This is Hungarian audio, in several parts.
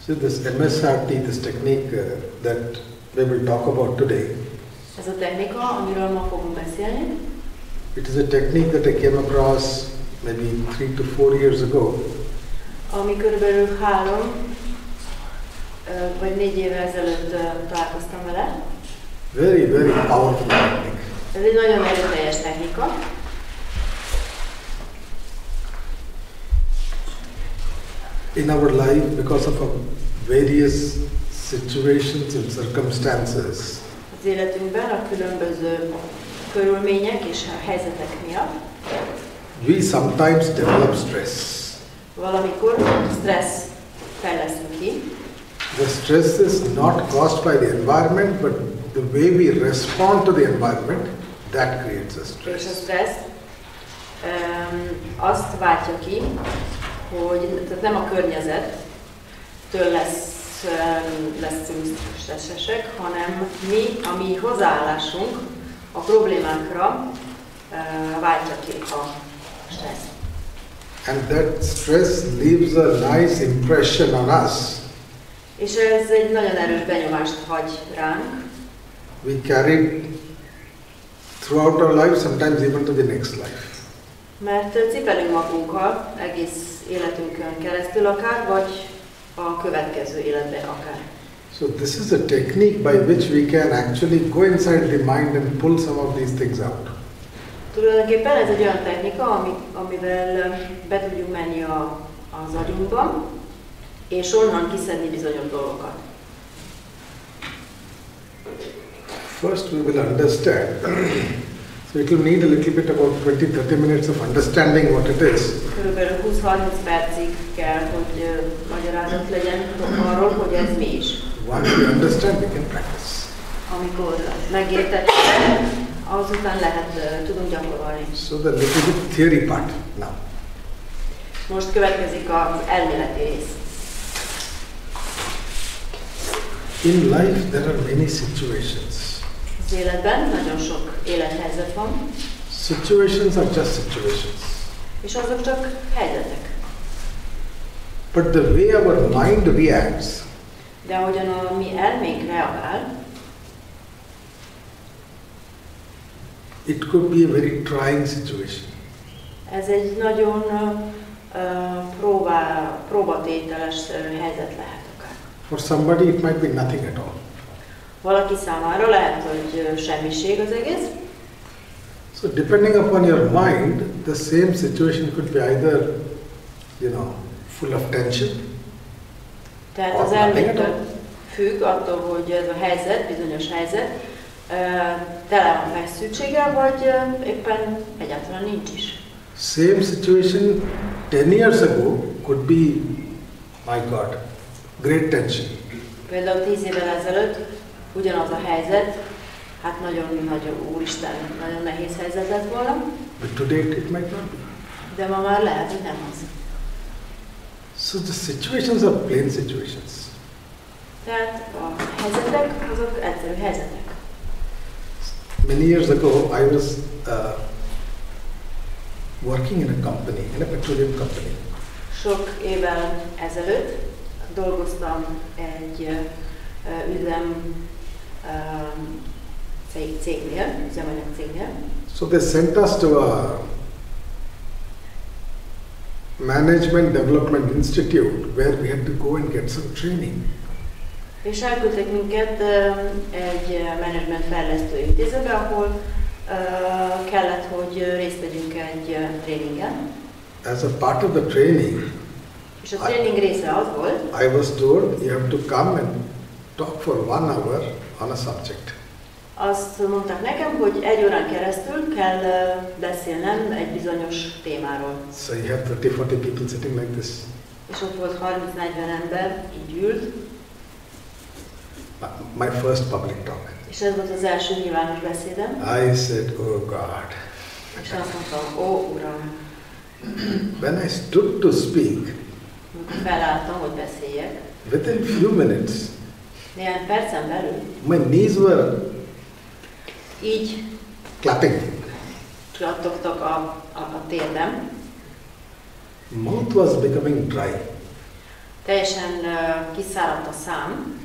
So this MSRT, this technique that we will talk about today, ez a technika, amiről ma fogunk beszélni, it is a technique that I came across maybe 3 to 4 years ago. Ami körülbelül 3 vagy 4 évvel ezelőtt találkoztam vele. Very, very powerful technique. Ez egy nagyon erőteljes technika. In our life, because of various situations and circumstances, Az életünkben a különböző körülmények és a helyzetek miatt we sometimes develop stress. valamikor stressz fejlesztünk ki. The stress is not caused by the environment, but the way we respond to the environment, that creates a És stress. a stressz azt váltja ki, hogy tehát nem a környezettől leszünk stresszesek, hanem mi, a mi hozzáállásunk a problémákra váltja ki a stressz. And that stress leaves a nice impression on us. És ez egy nagyon erős benyomást hagy ránk. We carry it throughout our life, sometimes even to the next life. Mert cipelünk magunkkal egész életünkön keresztül akár, vagy a következő életben akár. So this is a technique by which we can actually go inside the mind and pull some of these things out. Tulajdonképpen ez egy olyan technika, amivel be tudjuk menni az agyunkba, és onnan kiszedni bizonyos dolgokat. First we will understand. So it will need a little bit about 20-30 minutes of understanding what it is. Körülbelül 20-30 percig kell, hogy magyarázat legyen arról, hogy ez mi is. Once we understand, we can practice. Amikor megértettük, azután tudunk gyakorolni. So the little bit theory part now. Most következik az elméleti rész. In life there are many situations. Az életben nagyon sok élethelyzet van. Situations are just situations. És azok csak helyzetek. But the way our mind reacts, de ahogyan a mi elménk reagál, it could be a very trying situation. ez egy nagyon próbatételes helyzet lehet akár. For somebody it might be nothing at all. Valaki számára lehet, hogy semmiség az egész. So depending upon your mind, the same situation could be either, full of tension. Tehát az elmétől függ attól, hogy ez a helyzet, bizonyos helyzet, tele van feszültséggel, vagy éppen egyáltalán nincs is. Same situation 10 years ago could be, my God, great tension. Például 10 évvel ezelőtt ugyanaz a helyzet, hát nagyon úristen, nagyon nehéz helyzet lett volna. But today it might not be. De ma már lehet, hogy nem az. So the situations are plain situations. Tehát a helyzetek, azok egyszerű helyzetek. Many years ago, I was working in a company, in a petroleum company. Sok évvel ezelőtt dolgoztam egy üzemanyag cégnél. So they sent us to a management development institute where we had to go and get some training. És elküldtek minket egy menedzsment fejlesztő intézetbe, ahol kellett, hogy részt vegyünk egy tréningen. As a part of the training, és a tréning része az volt, I was told you have to come and talk for 1 hour on a subject. Azt mondták nekem, hogy 1 órán keresztül kell beszélnem egy bizonyos témáról. So you have 30-40 people sitting like this. És ott volt 30-40 ember, így ült. My first public talk. És ez volt az első nyilvános beszédem. I said, oh God. És azt mondtam, ó Uram. When I stood to speak, amikor felálltam, hogy beszéljek, within few minutes, néhány percen belül, my knees were így clapping. csattogtak a térdem. Mouth was becoming dry. teljesen kiszáradt a szám.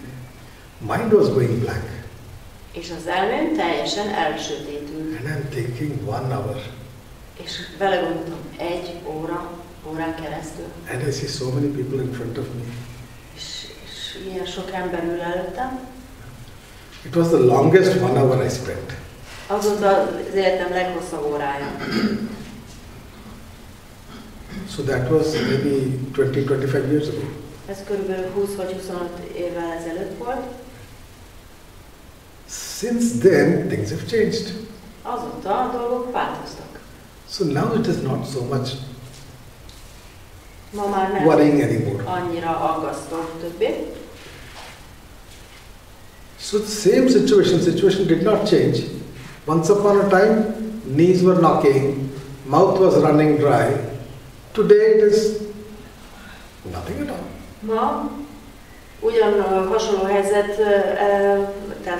Mind was going black. És az elmém teljesen elsötétült. And I'm thinking 1 hour. És belegondoltam 1 órán keresztül. And I see so many people in front of me. És ilyen sok ember ül előttem. It was the longest 1 hour I spent. Az volt az életem leghosszabb órája. So that was maybe 20-25 years ago. Ez körülbelül 20 vagy 25 évvel ezelőtt volt. Since then, things have changed. Azóta a dolgok változtak. So now it is not so much Ma már nem worrying anymore. annyira aggasztó többé. So the same situation did not change. Once upon a time, knees were knocking, mouth was running dry. Today it is nothing at all. Ma ugyan hasonló helyzettel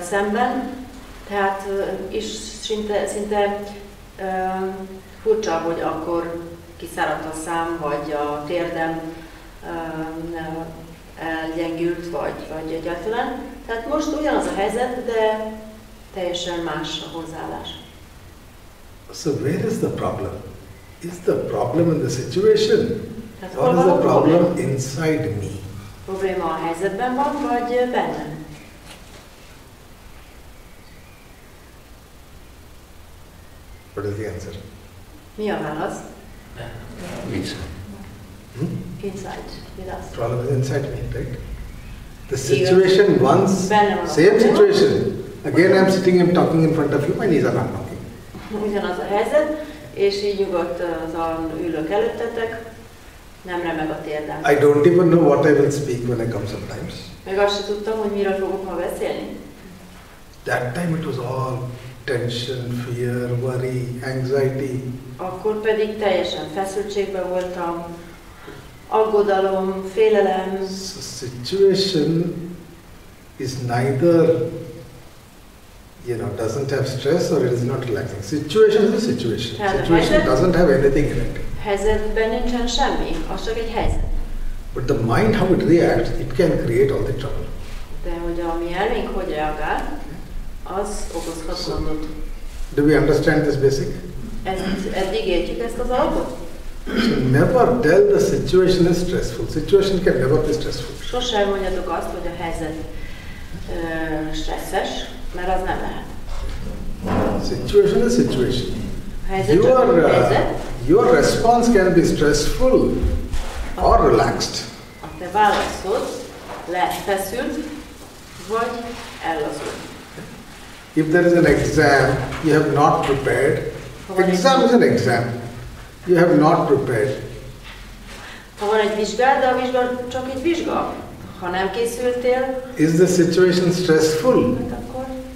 szemben, tehát is szinte furcsa, hogy akkor kiszáradt a szám, vagy a térdem elgyengült, vagy egyáltalán. Tehát most ugyanaz a helyzet, de teljesen más a hozzáállás. So where is the problem? Is the problem in the situation? Tehát or is the problem inside me? Probléma a helyzetben van, vagy bennem? What is the answer? Mi a válasz? Hmm? Inside, with us. Problem is inside me, right? The situation once, same situation. Again I'm sitting and talking in front of you, my knees are not knocking. Ugyanaz a helyzet, és így nyugodtan ülök előttetek, nem remeg a térdem. I don't even know what I will speak when I come sometimes. Meg azt sem tudtam, hogy miről fogok ma beszélni. That time it was all tension, fear, worry, anxiety. Akkor pedig teljesen feszültségben voltam, aggodalom, félelem. So situation is neither, doesn't have stress or it is not relaxing. Situation is a situation. Situation doesn't have anything in it. Helyzetben nincsen semmi, az csak egy helyzet. But the mind, how it reacts, it can create all the trouble. De hogy a mi elménk hogy reagál, az okozhat gondot. Do we understand this basic? Eddig értjük ezt az alapot? So never tell the situation is stressful. Situation can never be stressful. Sosem mondjatok azt, hogy a helyzet stresszes, mert az nem lehet. Situation is situation. Helyzet csak a helyzet. Your response can be stressful or relaxed. A te válaszod feszült, vagy ellaszult. If there is an exam, you have not prepared. Exam is an exam. You have not prepared. Ha van egy vizsgád, de a vizsga csak egy vizsga. Ha nem készültél, is the situation stressful? Hát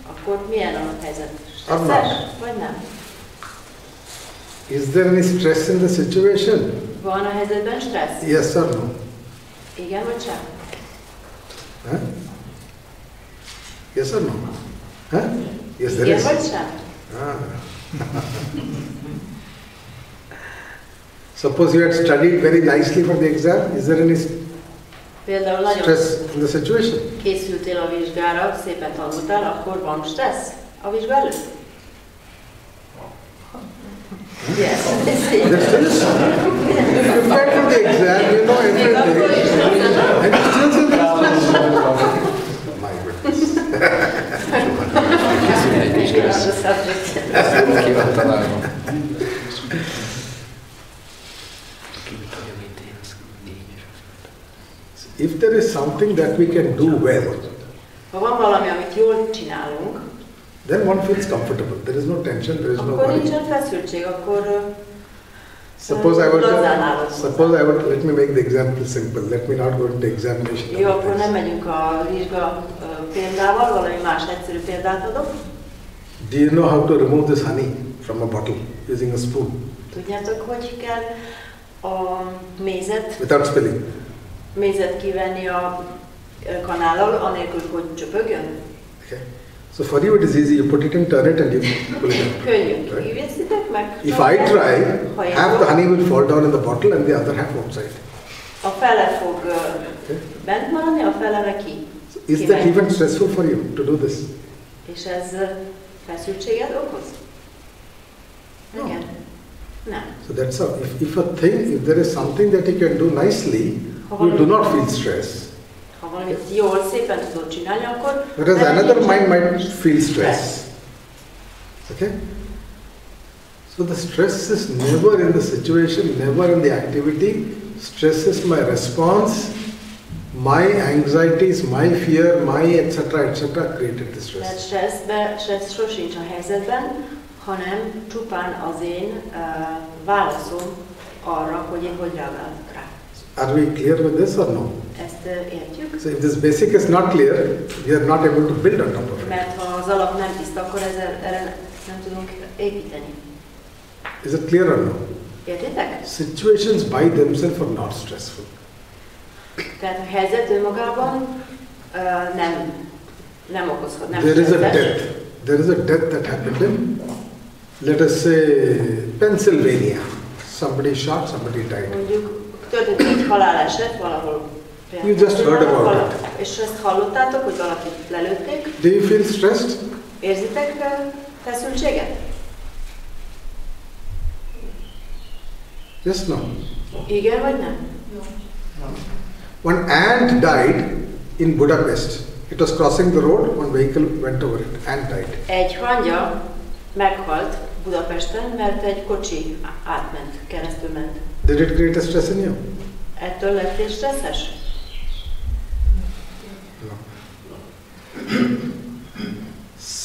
akkor milyen a helyzet? Stresszes, vagy nem? Is there any stress in the situation? Van a helyzetben stressz? Yes or no? Igen vagy sem? Huh? Yes or no? Huh? Yes, there igen is. vagy sem? Suppose you had studied very nicely for the exam. Is there any stress in the situation? Készültél a vizsgára, szépen tanultál, akkor van stressz a vizsga előtt? Yes. You prepare for the exam, you know everything, and you still feel stress. My goodness. If there is something that we can do well, ha van valami, amit jól csinálunk, then one feels comfortable. There is no tension, there is no akkor worry. nincsen feszültség, akkor Suppose I would, let me make the example simple. Let me not go into the examination. Jó, akkor nem megyünk a vizsga példával, valami más egyszerű példát adok. Do you know how to remove this honey from a bottle using a spoon? Tudjátok, hogy kell a mézet, without spilling? Mézet kivenni a kanállal, anélkül, hogy csöpögjön? Okay. So for you it is easy. You put it in, turn it, and you pull it out. Könnyű, kivészitek meg. If I try, half the honey will fall down in the bottle and the other half outside. A fele fog bent maradni, a fele meg ki. Is that even stressful for you to do this? És ez feszültséget okoz? No. Igen. Nem. So that's how, if there is something that you can do nicely, you do not feel stress. Ha valamit jól, szépen tudod csinálni, akkor... Whereas another mind might feel stress. Okay? So the stress is never in the situation, never in the activity. Stress is my response, my anxieties, my fear, my etc. created the stress. Tehát stressz sosincs a helyzetben, hanem csupán az én válaszom arra, hogy én hogy reagálok rá. Are we clear with this or no? Ezt értjük? So if this basic is not clear, we are not able to build on top of it. Mert ha az alap nem tiszta, akkor erre nem tudunk építeni. Is it clear or no? Értitek? Situations by themselves are not stressful. Tehát a helyzet önmagában nem okozhat, nem There is a stresses. death. There is a death that happened in, let us say, Pennsylvania. Somebody shot, somebody died. Mondjuk történt egy haláleset valahol. You just heard about it. És ezt hallottátok, hogy valakit lelőtték? Do you feel stressed? Érzitek feszültséget? Yes, no. Igen vagy nem? One ant died in Budapest. It was crossing the road, one vehicle went over it, ant died. Egy hangya meghalt Budapesten, mert egy kocsi átment, keresztül ment. Did it create a stress in you? Ettől lettél stresszes? No.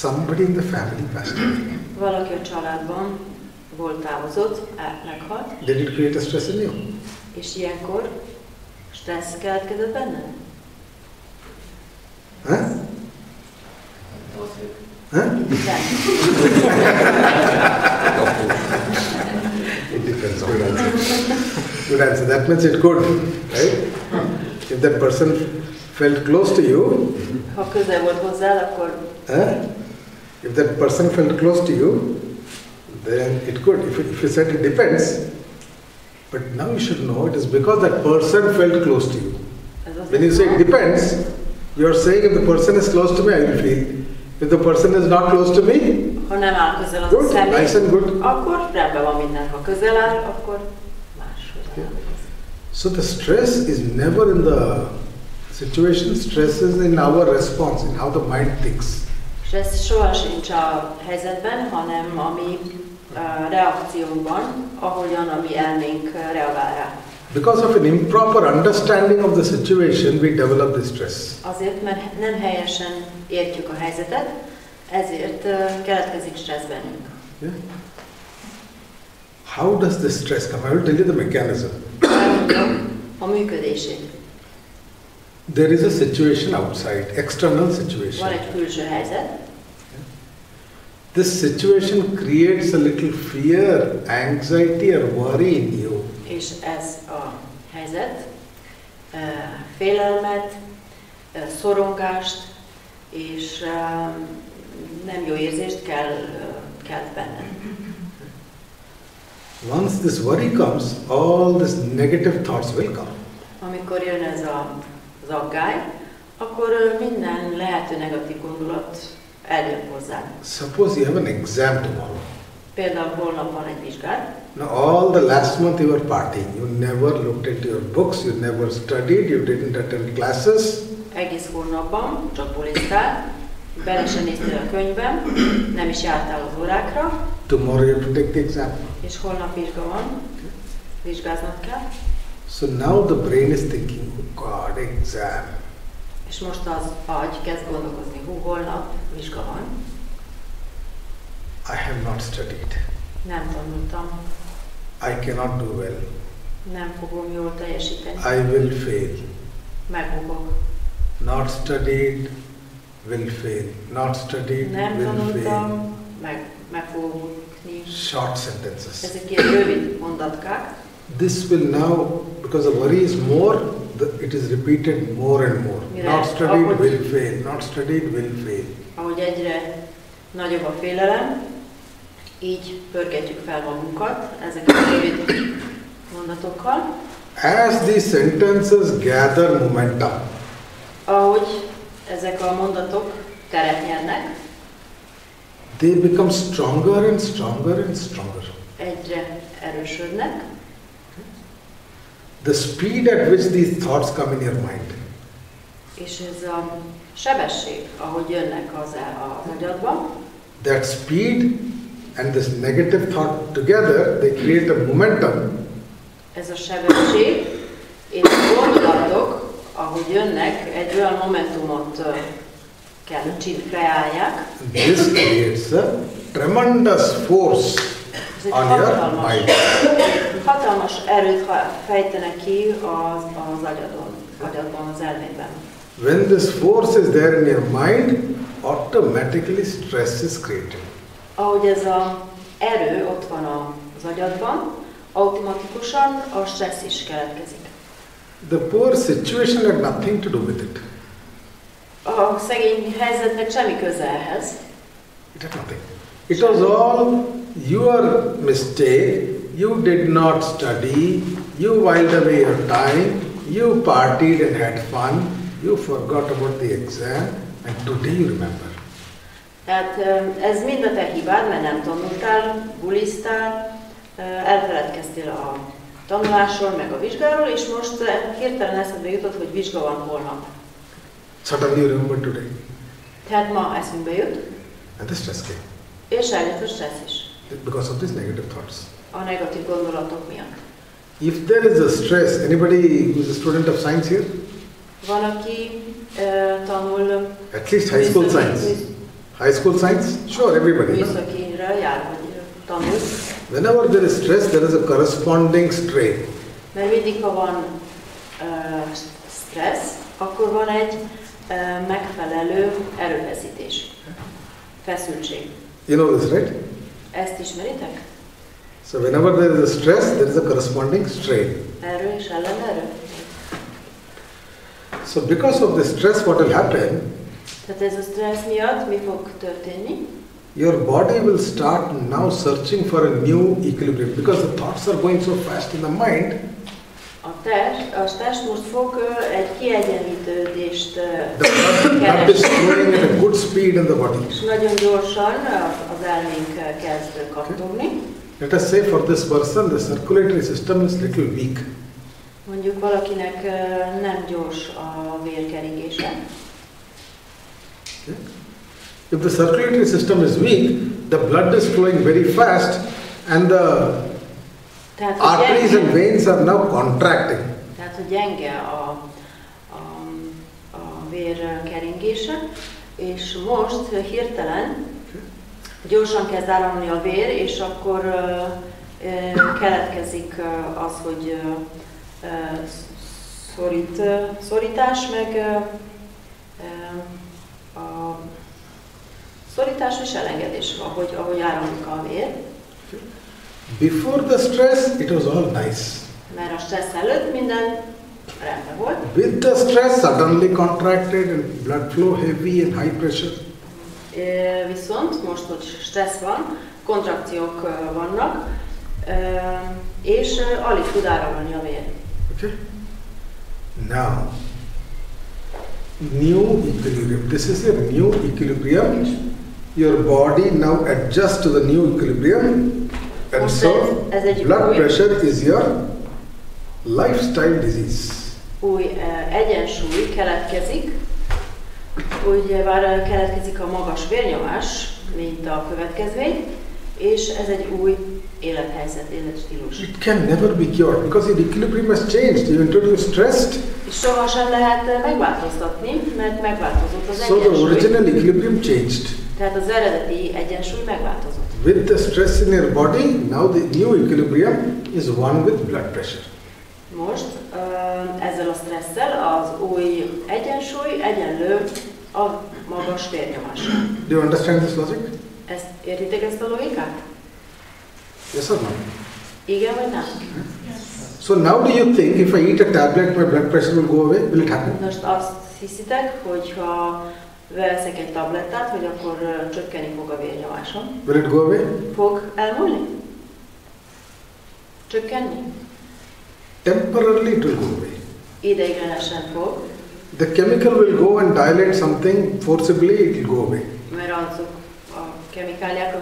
Somebody in the family passed away. Valaki a családban volt távozott, meghalt. Did it create a stress in you? És ilyenkor stressz keletkezett benned? Huh? Huh? Nem. It depends. Good answer. Good answer. That means it could, right? If that person felt close to you, Ha közel volt hozzád, akkor... if that person felt close to you, then it could. If you said it depends, but now you should know it is because that person felt close to you. When you say it depends, you are saying if the person is close to me, I will feel. If the person is not close to me, ha nem áll közel az good, a személy, nice and good. akkor rendben van minden. Ha közel áll, akkor máshogy áll. So the stress is never in the situation, stress is in our response, in how the mind thinks. Stressz soha sincs a helyzetben, hanem a mi reakciónkban, ahogyan a mi elménk reagál rá. Because of an improper understanding of the situation, we develop the stress. Azért, mert nem helyesen értjük a helyzetet, ezért keletkezik stressz bennünk. Yeah? How does this stress come? I will tell you the mechanism. A működését. There is a situation outside, external situation. Van egy külső helyzet. This situation creates a little fear, anxiety or worry in you. És ez a helyzet félelmet, szorongást és nem jó érzést kelt benned. Once this worry comes, all these negative thoughts will come. Amikor jön ez az aggály, akkor minden lehető negatív gondolat eljön hozzá. Suppose you have an exam tomorrow. Például holnap van egy vizsgád. Now all the last month you were partying. You never looked at your books, you never studied, you didn't attend classes. Egész hónapban csak buliztál, bele sem néztél a könyvben, nem is jártál az órákra. Tomorrow you have to take the exam. És holnap vizsga van, vizsgáznod kell. So now the brain is thinking, oh God, exam. És most az agy kezd gondolkozni, holnap vizsga van. I have not studied. Nem tanultam. I cannot do well. Nem fogom jól teljesíteni. I will fail. Megbukok. Not studied, will fail. Not studied, Nem will fail. tanultam, meg fogok bukni. Short sentences. Ezek ilyen rövid mondatkák. This will now, because the worry is more, it is repeated more and more. Mire? Not studied, will fail. Not studied, will fail. Ahogy egyre nagyobb a félelem, így pörgetjük fel magunkat ezeket a rövid mondatokkal. As these sentences gather momentum, ahogy ezek a mondatok teret nyernek, they become stronger and stronger and stronger. Egyre erősödnek. The speed at which these thoughts come in your mind. És ez a sebesség, ahogy jönnek az agyadba. That speed and this negative thought together, they create a momentum. Ez a sebesség és a gondolatok, ahogy jönnek, egy olyan momentumot kreálják. This creates a tremendous force on your mind. Hatalmas erőt fejtenek ki az agyadban, az elmédben. When this force is there in your mind, automatically stress is created. Ahogy ez az erő ott van az agyadban, automatikusan a stressz is keletkezik. The poor situation had nothing to do with it. A szegény helyzetnek semmi köze ehhez. It had nothing. It was all your mistake. You did not study. You whiled away your time. You partied and had fun. You forgot about the exam, and today you remember. Tehát ez mind a te hibád, mert nem tanultál, buliztál, elfeledkeztél a tanulásról, meg a vizsgáról, és most hirtelen eszedbe jutott, hogy vizsga van holnap. Suddenly you remember today. Tehát ma eszünkbe jut. And the stress came. És eljött a stressz is. Because of these negative thoughts. A negatív gondolatok miatt. If there is a stress, anybody who is a student of science here? Van, aki tanul... At least high school science. High school science? Sure, everybody. Műszakira jár, vagy tanul. Whenever there is stress, there is a corresponding strain. Mert mindig, ha van stressz, akkor van egy megfelelő erőfeszítés. Feszültség. You know this, right? Ezt ismeritek? So whenever there is a stress, there is a corresponding strain. Erő és ellenerő. So because of the stress, what will happen? Tehát ez a stressz miatt mi fog történni? Your body will start now searching for a new equilibrium because the thoughts are going so fast in the mind. A test most fog egy kiegyenlítődést keresni. The blood is flowing at a good speed in the body. És nagyon gyorsan az elménk kezd kattogni. Let us say for this person, the circulatory system is little weak. Mondjuk valakinek nem gyors a vérkeringése. Okay. If the circulatory system is weak, the blood is flowing very fast and the arteries and veins are now contracting. Tehát, hogy gyenge a vérkeringése, és most hirtelen gyorsan kezd áramlani a vér, és akkor keletkezik az, hogy szorítás, meg a szorítás és elengedés, ahogy áramlik a vér. Before the stress, it was all nice. Mert a stressz előtt minden rendben volt. With the stress, suddenly contracted and blood flow heavy and high pressure. Viszont most, hogy stressz van, kontrakciók vannak, és alig tud áramlani a vér. Okay. Now, new equilibrium. This is your new equilibrium. Your body now adjusts to the new equilibrium. And so, blood pressure is your lifestyle disease. Új egyensúly keletkezik, ugyebár keletkezik a magas vérnyomás, mint a következmény, és ez egy új élethelyzet, életstílus. It can never be cured because the equilibrium has changed. You introduce stress. És sohasem lehet megváltoztatni, mert megváltozott az egyensúly. So the original equilibrium changed. Tehát az eredeti egyensúly megváltozott. With the stress in your body, now the new equilibrium is one with blood pressure. Most ezzel a stresszel az új egyensúly egyenlő a magas vérnyomással. Do you understand this logic? Értitek ezt a logikát? Yes or no? Igen vagy nem? So now do you think if I eat a tablet, my blood pressure will go away? Will it happen? Most azt hiszitek, hogy ha veszek egy tablettát, hogy akkor csökkenni fog a vérnyomásom? Will it go away? Fog elmúlni? Csökkenni? Temporarily it will go away. Ideiglenesen fog. The chemical will go and dilate something forcibly, it will go away. Mert azok a kemikáliák,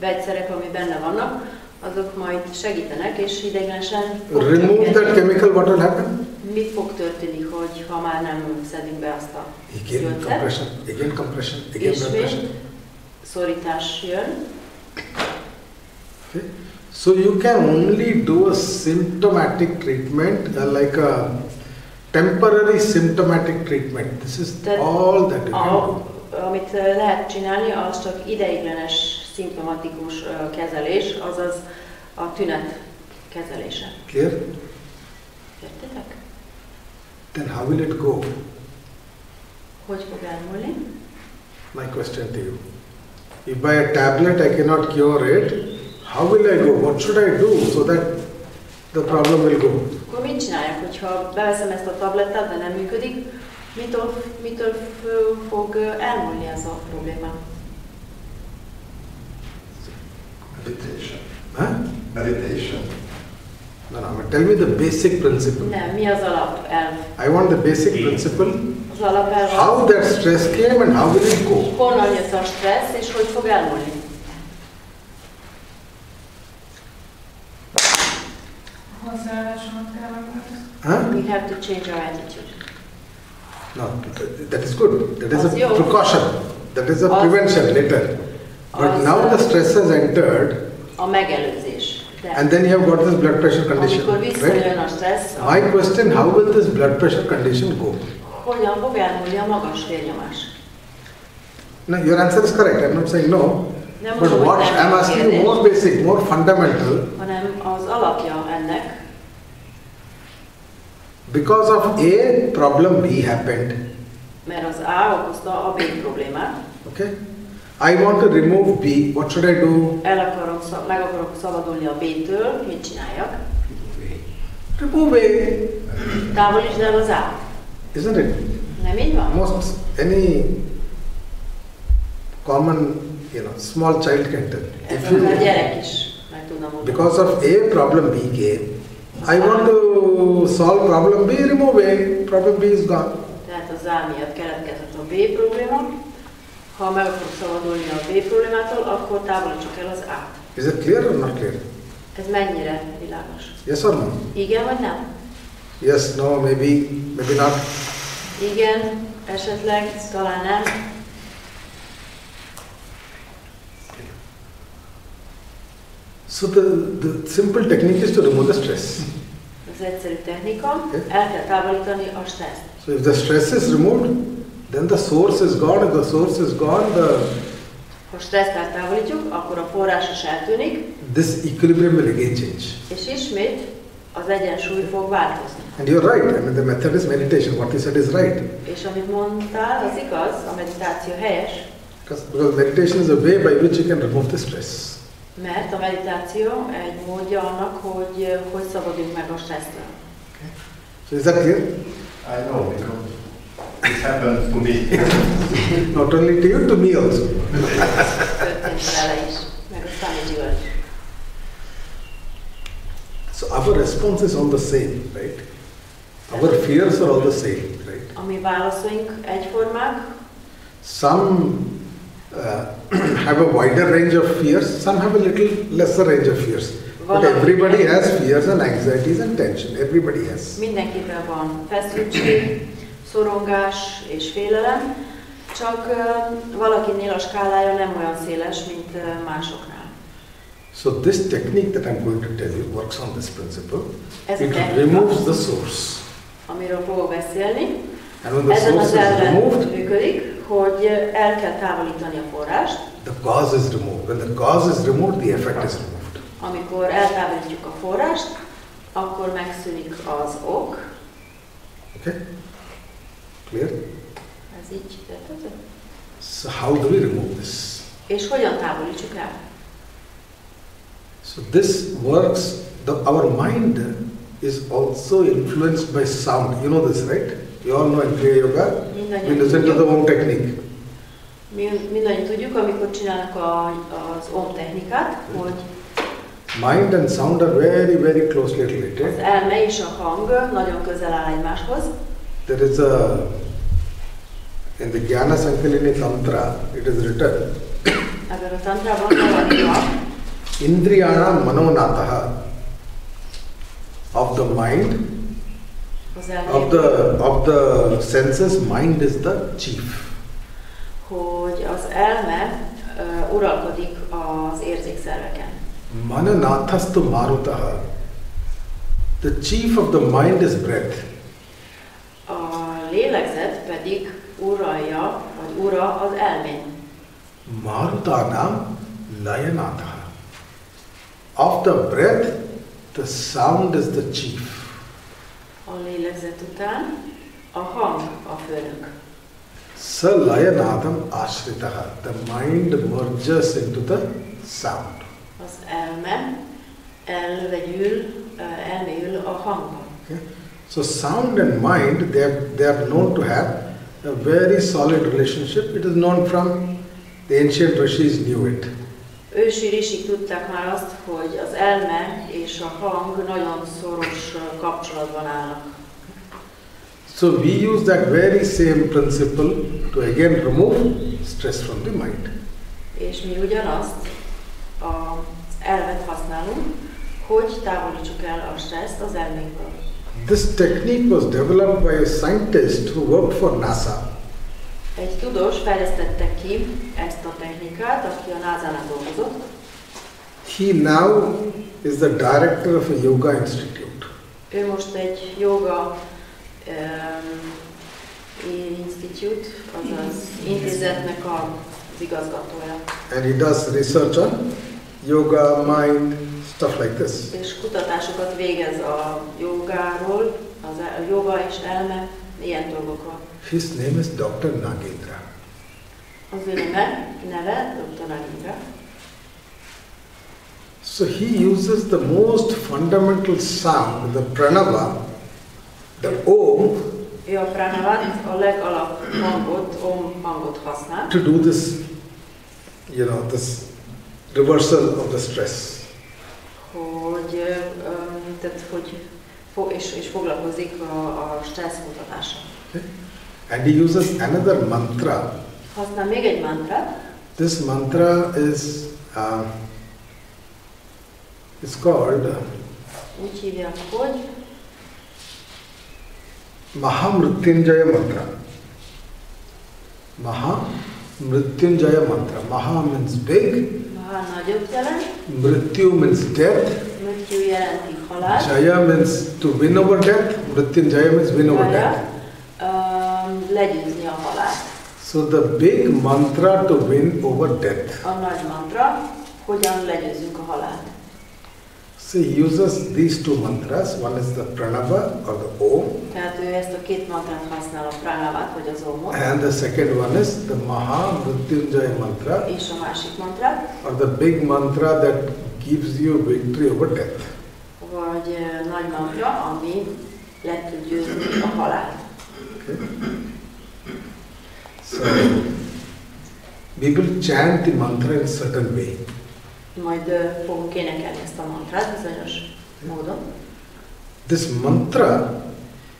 vegyszerek, ami benne vannak, azok majd segítenek, és ideiglenesen remove that chemical, what will happen? Mit fog történni, hogy ha már nem szedik be azt a again compression, again compression, again compression. Szorítás jön. Okay. So you can only do a symptomatic treatment, like a temporary symptomatic treatment. This is all that you can do. Amit lehet csinálni, az csak ideiglenes szimptomatikus kezelés, azaz a tünet kezelése. Clear? Értitek? Then how will it go? Hogy fog elmúlni? My question to you. If by a tablet I cannot cure it, how will I go? What should I do so that the problem will go? Akkor mit csináljak, hogyha beveszem ezt a tablettát, de nem működik? Mitől fog elmúlni ez a probléma? Meditation. Huh? Meditation. No, tell me the basic principle. Nem, mi az alapelv? I want the basic principle. Az alapelv az, how that stress came and how will it go? Honnan jött a stressz és hogy fog elmúlni? We have to change our attitude. No, that is good. That is a precaution. That is a prevention later. But now the stress has entered. A megelőzés. And then you have got this blood pressure condition. Right? My question, how will this blood pressure condition go? Hogyan fog elmúlni a magas vérnyomás? No, your answer is correct. I'm not saying no. But what I'm asking you more basic, more fundamental. Hanem az alapja ennek. Because of A problem, B happened. Mert az A okozta a B problémát. Okay. I want to remove B. What should I do? Meg akarok szabadulni a B-től. Mit csináljak? Remove A. Távolítsd el az A. Isn't it? Nem így van? Most any common, small child can tell. Ez a gyerek is meg tudna mondani. Because of A problem, B came. I want to solve problem B, remove A. Problem B is gone. Tehát az A miatt keletkezett a B probléma. Ha meg akarok szabadulni a B problémától, akkor távolítsuk el az A-t. Is it clear or not clear? Ez mennyire világos? Yes or no? Igen vagy nem? Yes, no, maybe not. Igen, esetleg, talán nem. So the simple technique is to remove the stress. Az egyszerű technika, el kell távolítani a stresszt. So if the stress is removed, then the source is gone. If the source is gone, ha stresszt eltávolítjuk, akkor a forrás is eltűnik. This equilibrium will again change. És ismét az egyensúly fog változni. And you're right. I mean, the method is meditation. What you said is right. És amit mondtál, az igaz, a meditáció helyes. Because meditation is a way by which you can remove the stress. Mert a meditáció egy módja annak, hogy szabaduljunk meg a stressztől. Okay. So is that clear? I know, because it happened to me. Not only to you, to me also. Történt vele is, meg a Swamijival is. So our response is all the same, right? Our fears are all the same, right? A mi válaszaink egyformák. Some have a wider range of fears, some have a little lesser range of fears. But everybody has fears and anxieties and tension. Everybody has. Mindenkiben van feszültség, szorongás és félelem, csak valakinél a skálája nem olyan széles, mint másoknál. So this technique that I'm going to tell you works on this principle. It technika, removes the source. Amiről fogok beszélni. And when the source is removed, működik, hogy el kell távolítani a forrást. The cause is removed. When the cause is removed, the effect is removed. Amikor eltávolítjuk a forrást, akkor megszűnik az ok. Okay? Clear? Ez így érthető? So how do we remove this? És hogyan távolítsuk el? So this works, our mind is also influenced by sound. You know this, right? You all know in Kriya Yoga, we listen to the Om technique. Mindannyian tudjuk, amikor csinálnak az Om technikát, hogy mind and sound are very, very closely related. Az elme és a hang nagyon közel áll egymáshoz. There is a In the Jnana Sankalini Tantra, it is written, Ebben a tantrában van írva, Indriyana Manonataha, of the mind, of the senses, mind is the chief. Hogy az elme uralkodik az érzékszerveken. Mananathastu marutaha. The chief of the mind is breath. A lélegzet pedig uralja, vagy ura az elmén. Marutanam layanataha. Of the breath, the sound is the chief. A lélegzet után a hang a főnök. Sa layanatam ashritaha. The mind merges into the sound. Az elme elmélyül a hangba. Okay? So sound and mind, they are known to have a very solid relationship. It is known from the ancient rishis knew it. Ősi risik tudták már azt, hogy az elme és a hang nagyon szoros kapcsolatban állnak. So we use that very same principle to again remove stress from the mind. És mi ugyanazt az elvet használunk, hogy távolítsuk el a stresszt az elménkből. This technique was developed by a scientist who worked for NASA. Egy tudós fejlesztette ki ezt a technikát, aki a NASA-nál dolgozott. He now is the director of a yoga institute. Ő most egy yoga institute, azaz intézetnek az igazgatója. And he does research on yoga, mind, stuff like this. És kutatásokat végez a jogáról, a joga és elme, ilyen dolgokról. His name is Dr. Nagendra. Az ő neve Dr. Nagendra. So he uses the most fundamental sound, the Pranava, the Om, Ő a Pranavát, a legalap hangot, Om hangot használ. to do this, this reversal of the stress. És foglalkozik a stressz mutatással. Okay? And he uses another mantra. Használ még egy mantrát. This mantra is called Úgy hívják, hogy Maha Mrityunjaya mantra. Maha Mrityunjaya mantra. Maha means big. Maha nagyot jelent. Mrityu means death. Mrityu jelenti halál. Jaya means to win over death. Mrityunjaya means win over death. Legyőzni a halált. So the big mantra to win over death. A nagy mantra, hogyan legyőzünk a halált. So he uses these two mantras. One is the Pranava or the Om. Tehát ő ezt a két mantrát használ, a Pranavát vagy az Omot. And the second one is the Maha Mrityunjaya mantra. És a másik mantrát. Or the big mantra that gives you victory over death. Vagy nagy mantra, ami le tud győzni a halált. Okay. So we will chant the mantra in a certain way. Majd fogunk énekelni ezt a mantrát bizonyos módon. This mantra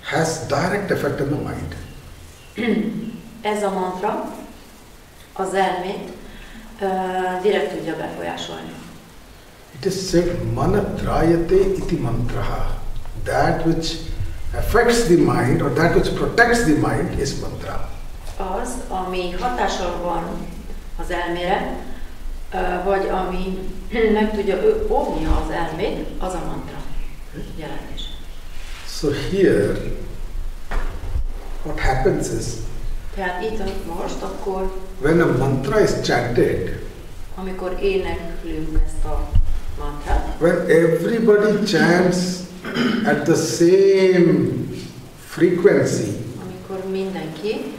has direct effect on the mind. Ez a mantra az elmét direkt tudja befolyásolni. It is said manatrayate iti mantraha. That which affects the mind or that which protects the mind is mantra. Az, ami hatással van az elmére, vagy ami meg tudja óvni az elmét, az a mantra jelentés. So here, what happens is, tehát itt most akkor, when a mantra is chanted, amikor éneklünk ezt a mantrát, when everybody chants at the same frequency, amikor mindenki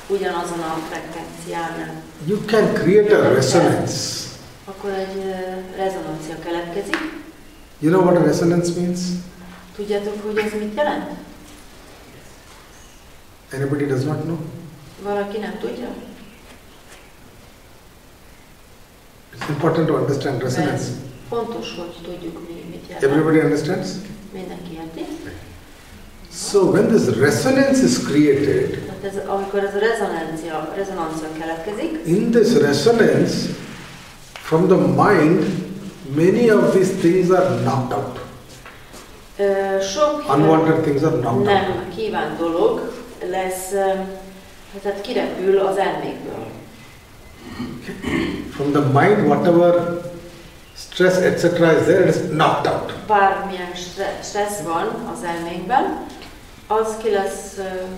ugyanazon a frekvencián, you can create a resonance. akkor egy rezonancia keletkezik. You know what a resonance means? Tudjátok, hogy ez mit jelent? Anybody does not know? Valaki nem tudja? It's important to understand resonance. Fontos, hogy tudjuk, mit jelent. Everybody understands? Mindenki érti? So when this resonance is created, amikor ez a rezonancia keletkezik, in this resonance, from the mind, many of these things are knocked out. Sok Unwanted things are knocked out. nem kívánt dolog lesz, tehát kirepül az elmékből. From the mind, whatever stress, etc. is there, it is knocked out. Bármilyen stressz van az elménkben, az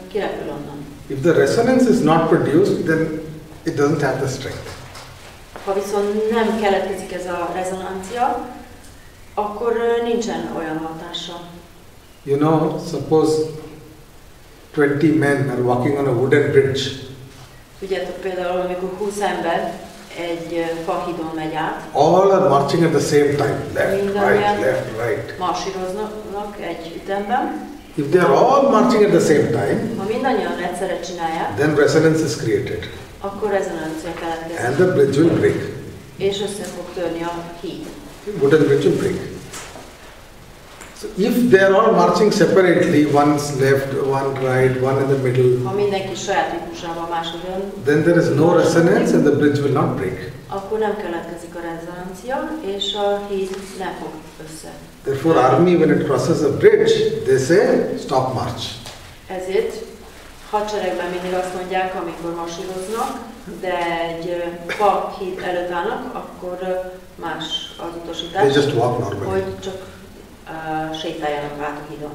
kirepül onnan. If the resonance is not produced, then it doesn't have the strength. Ha viszont nem keletkezik ez a rezonancia, akkor nincsen olyan hatása. You know, suppose 20 men are walking on a wooden bridge. Tudjátok például, amikor 20 ember egy fahídon megy át, All are marching at the same time. Left, mindannyian right, left, right. marsíroznak egy ütemben. If they are all marching at the same time, Ha mindannyian egyszerre csinálják, then resonance is created. akkor rezonancia keletkezik. And the bridge will break. És össze fog törni a híd. Wooden bridge will break. So if they are all marching separately, one's left, one right, one in the middle, Ha mindenki saját ritmusában másodjon, then there is no resonance and the bridge will not break. akkor nem keletkezik a rezonancia, és a híd nem fog össze. Therefore, army, when it crosses a bridge, they say, stop march. Ezért hadseregben mindig azt mondják, amikor marsíroznak, de egy fahíd előtt állnak, akkor más az utasítás, They just walk normally. hogy csak sétáljanak át a hídon.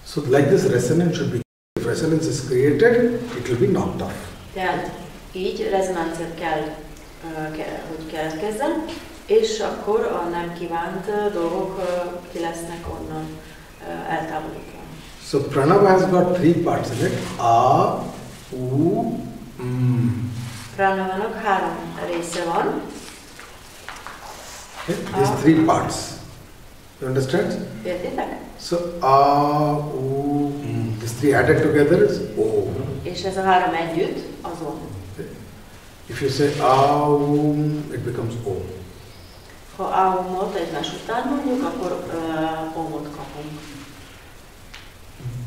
So like this resonance should be, if resonance is created, it will be knocked off. Tehát így rezonanciát kell, hogy keletkezzen, és akkor a nem kívánt dolgok ki lesznek onnan eltávolítva. So Pranava has got 3 parts in it. A, U, Pranavának 3 része van. Okay? These 3 parts. You understand? Értitek? So A, U, these 3 added together is O. És ez a 3 együtt az O. Okay? If you say A, U, it becomes O. Ha A-umot egymás után mondjuk, akkor O-mot kapunk.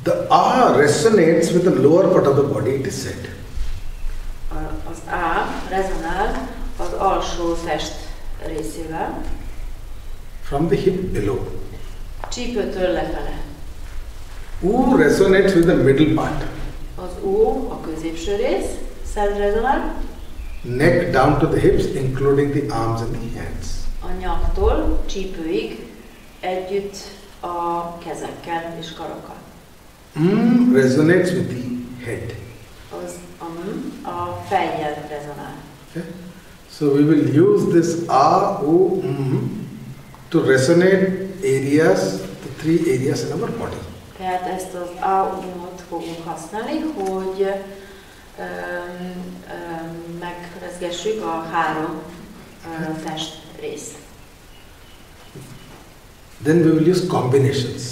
The A resonates with the lower part of the body, it is said. Az A rezonál az alsó test részével. From the hip below. Csípőtől lefele. U resonates with the middle part. Az U a középső rész, rezonál. Neck down to the hips, including the arms and the hands. A nyaktól csípőig együtt a kezekkel és karokkal. Resonates with the head. Az a fejjel rezonál. Okay? So we will use this A, U, to resonate areas, the 3 areas in our body. Tehát ezt az A-umot fogunk használni, hogy megrezgessük a 3 testrészt. Then we will use combinations.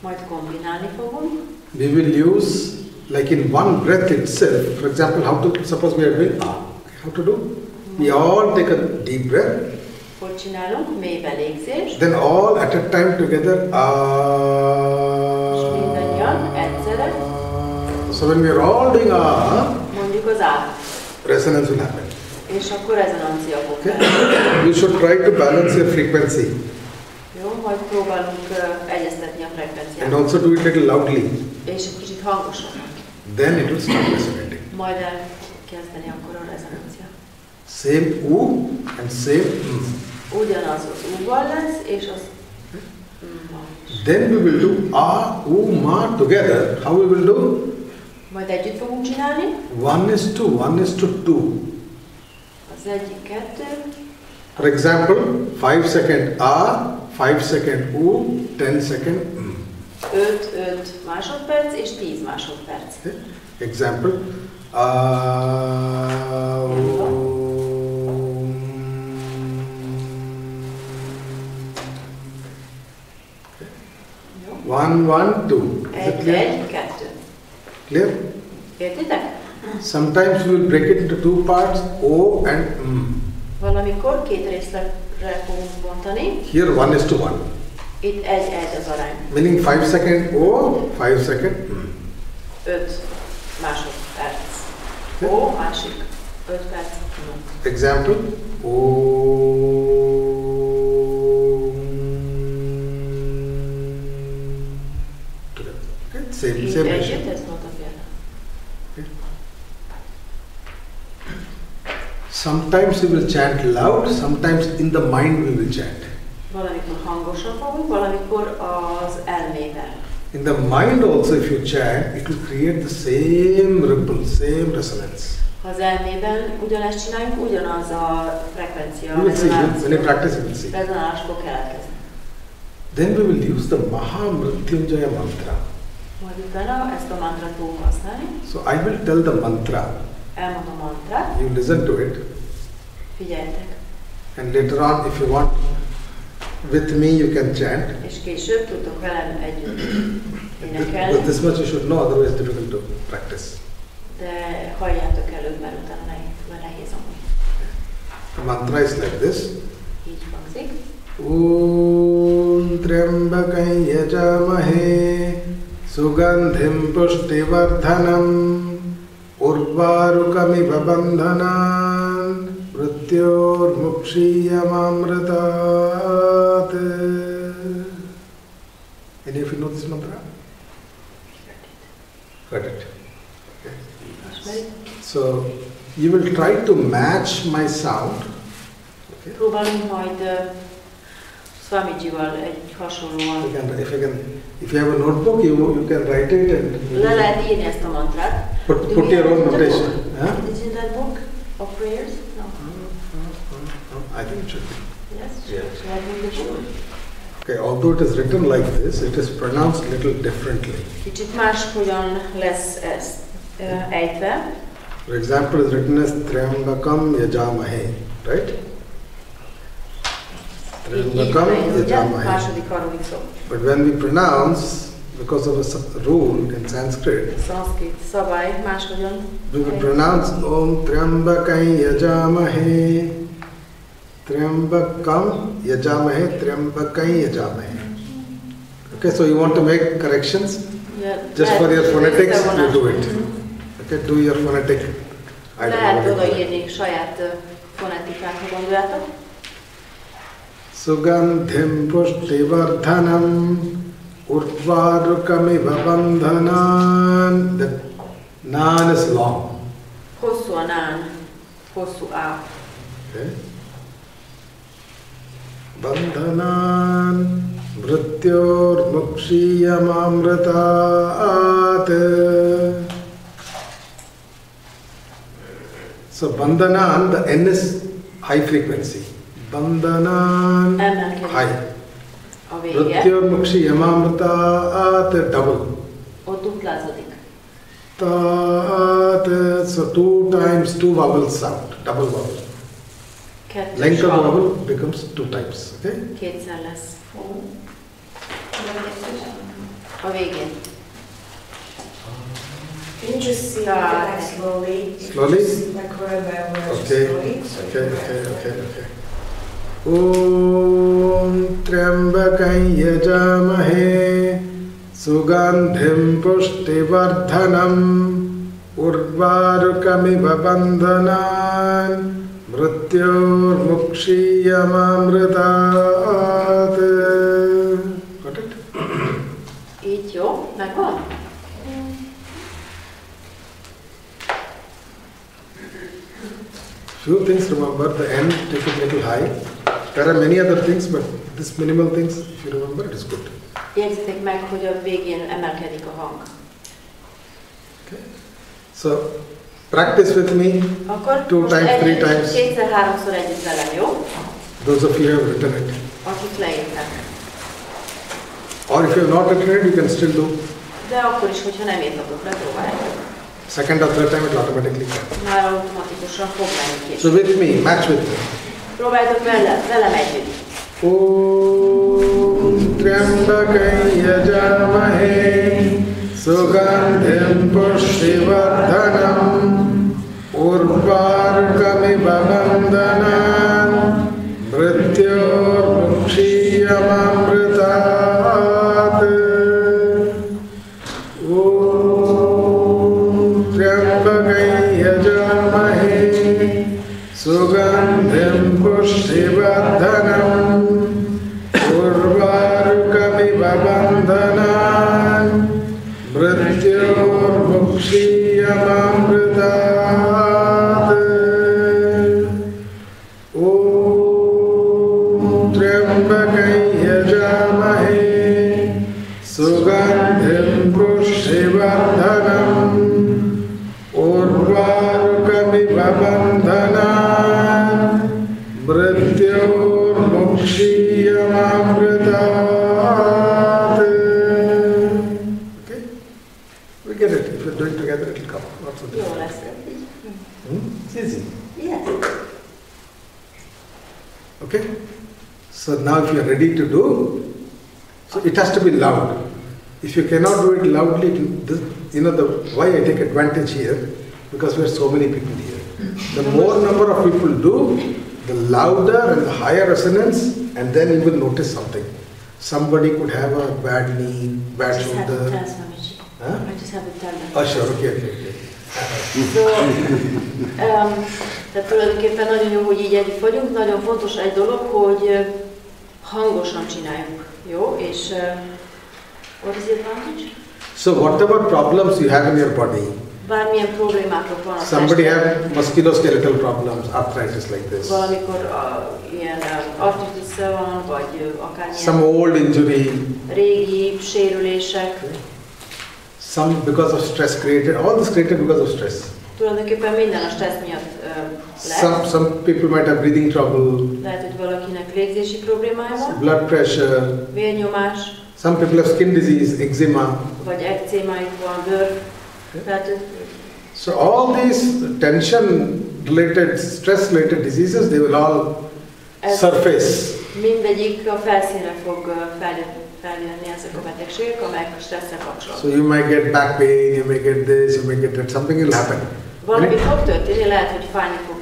Majd kombinálni fogunk. We will use, like in one breath itself, for example, how to, suppose we are doing A. How to do? We all take a deep breath. Hogy csinálunk? Mély belégzést. Then all at a time together. És mindannyian egyszerre. So when we are all doing A, mondjuk az A. Resonance will happen. És akkor rezonancia fog Okay? You should try to balance your frequency. Jó, majd próbálunk egyeztetni a frekvenciát. And also do it a little loudly. És egy kicsit hangosan. Then it will start resonating. Majd elkezdeni akkor a rezonancia. Same U and same Ugyanaz az U-val lesz, és az Then we will do A, U, Ma together. How we will do? Majd együtt fogunk csinálni. 1:2. Az egyik, 2. For example, 5 second A, 5 second U, 10 second 5 másodperc és 10 másodperc. Okay. Example. One, 2. Is it clear? 1, 2. Clear? Értitek? Sometimes we will break it into 2 parts, O and Valamikor 2 részre fogunk bontani. Here 1:1. Itt 1-1 az arány. Meaning 5 second O, 5 second 5 másodperc. O, másik 5 perc. Example. Okay. Same Együtt, ez volt a példa. Sometimes we will chant loud, sometimes in the mind we will chant. Valamikor hangosan fogunk, valamikor az elmével. In the mind also, if you chant, it will create the same ripple, same resonance. Ha az elmében ugyanezt csináljuk, ugyanaz a frekvencia, You will see, when you practice, you will see. rezonálás fog keletkezni. Then we will use the Maha Mrityunjaya mantra. Majd utána ezt a mantrát fogunk használni. So I will tell the mantra. Elmondom a mantrát. You listen to it. Figyeljetek. And later on, if you want, with me you can chant. És később tudtok velem együtt énekelni. But this much you should know, otherwise it's difficult to practice. De halljátok előbb, mert utána nehéz amúgy. The mantra is like this. Így hangzik. Om Trambakam yajamahe sugandhim pushtivardhanam urvarukamiva bandhanan mrityor mukshiyamamritat. Any of you know this mantra? Got it. Okay. So you will try to match my sound. Okay. Próbálunk majd Swamijival egy hasonlóan. If you have a notebook, you can write it and Le lehet írni ezt a mantrát. put your own notation. Huh? Isn't that book of prayers? No. I think it should be. Yes. Yeah. Shall I bring the book? Okay, although it is written like this, it is pronounced little differently. Kicsit máshogyan lesz ez ejtve. For example, it's written as Trambakam yajamahe, right? Trambakam yajamahe. Második, harmadik szó. But when we pronounce, because of a rule in Sanskrit, Szanszkrit szabály máshogyan. we will pronounce Om Trambakam yajamahe, Trambakam yajamahe, Trambakam yajamahe. Okay, so you want to make corrections? Just for your phonetics, you do it. Okay, do your phonetic. Lehet odaírni saját fonetikát, ha gondoljátok. Sugandhim pushtivardhanam urvarukamiva bandhanan. The nan is long. Hosszú a nán, hosszú á. Okay. Bandhanan mrityor mukshiyamamritat. So bandhanan, the N is high frequency. Bandhanan, high. A vége. Mrityor mukshiyamamritat, double. Ott duplázódik. Tat, so 2 times 2 vowels sound, double vowel. Length of vowel becomes 2 times. Okay? Kétszer lesz. A végén. Can you just see that slowly? Slowly? Okay. Okay. Om Trambakam yajamahe sugandhim pushtivardhanam urvarukamiva bandhanan mrityor mukshiyamamritat. Got it? Így jó? Megvan? Few things remember, the end take it a little high. There are many other things, but these minimal things, if you remember, it is good. Jegyzetek meg, hogy a végén emelkedik a hang. Okay. So, practice with me. Akkor 2 times, 3 times. Kétszer-háromszor együtt velem, jó? Those of you who have written it. Akik leírták. Or if you have not written it, you can still do. De akkor is, hogyha nem írtatok le, próbáljátok. Second or third time, it automatically comes. Már automatikusan fog menni később. So with me, match with me. Próbáljátok velem együtt. Om Trambakam yajamahe sugandhim pushtivardhanam urvarukamiva bandhanan mrityor mukshiyamamritat. त्र्यंबकै यजामहे सुगंधिं पुष्टिवर्धनम् उर्वारुकमिव बन्धनान् मृत्योर्मुक्षीयमामृतात्. Okay? We get it. If you're doing together, it will come. Not so difficult. It's easy. Yes. Okay? So now if you are ready to do, so it has to be loud. If you cannot do it loudly, why I take advantage here? Because we have so many people here. The more number of people do, the louder and the higher resonance, and then you will notice something. Somebody could have a bad knee, bad shoulder. Huh? I just have to tell them. Oh, sure, okay. So, tehát tulajdonképpen nagyon jó, hogy így együtt vagyunk. Nagyon fontos egy dolog, hogy hangosan csináljuk. Jó? És what is the advantage? So whatever problems you have in your body, bármilyen problémátok van a somebody have musculoskeletal problems, arthritis like this. Valamikor ilyen arthritis-szel van, vagy akármilyen. Some old injury. Régi sérülések. Okay. Some because of stress created, all this created because of stress. Tulajdonképpen minden a stressz miatt lehet. Some people might have breathing trouble. Lehet, hogy valakinek légzési problémája van. Blood pressure. Vérnyomás. Some people have skin disease, eczema. Vagy ekcémájuk van, bőr. Tehát, so all these tension-related, stress-related diseases, they will all surface. Mindegyik a felszínre fog feljönni ezek a betegségek, amelyek a stresszel kapcsolatban. So you might get back pain, you may get this, you may get that, something will happen. Valami fog történni, lehet, hogy fájni fog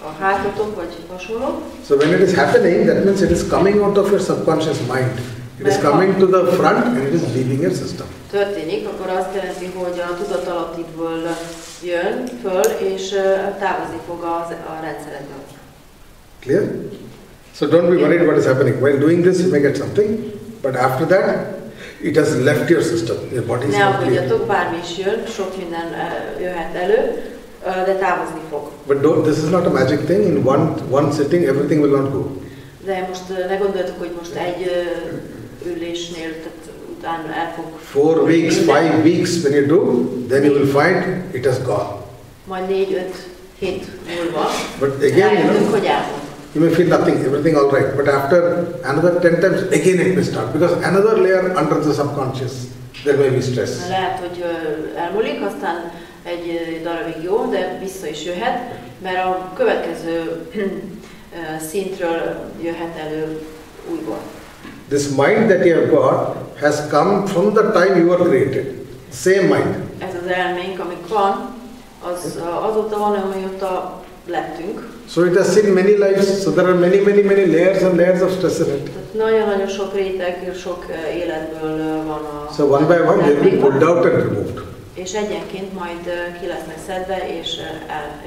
a hátatok, vagy hasonló. So when it is happening, that means it is coming out of your subconscious mind. It is coming to the front and it is leaving your system. Történik, akkor azt jelenti, hogy a tudatalattidból jön föl, és távozni fog a rendszeredből. Clear? So don't be worried what is happening. While doing this, you may get something, but after that, it has left your system. Your body is ne not clear. aggódjatok, bármi is jön, sok minden jöhet elő, de távozni fog. But this is not a magic thing. In one sitting, everything will not go. De most ne gondoljatok, hogy most egy ülésnél, tehát utána el fog... 4 weeks, 5 weeks, when you do, then you will find it has gone. Majd 4-5 hét múlva. But again, hogy elmond. you may feel nothing, everything all right. But after another 10 times, again it may start. Because another layer under the subconscious, there may be stress. Lehet, hogy elmúlik, aztán egy darabig jó, de vissza is jöhet, mert a következő szintről jöhet elő újból. This mind that you have got has come from the time you were created. Same mind. Ez az elménk, amik van, az azóta van, amióta lettünk. So it has seen many lives, so there are many layers and layers of stress in it. Nagyon-nagyon sok réteg, sok életből van a... So one by one they will be pulled out and removed. És egyenként majd ki lesznek szedve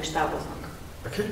és távoznak. Okay?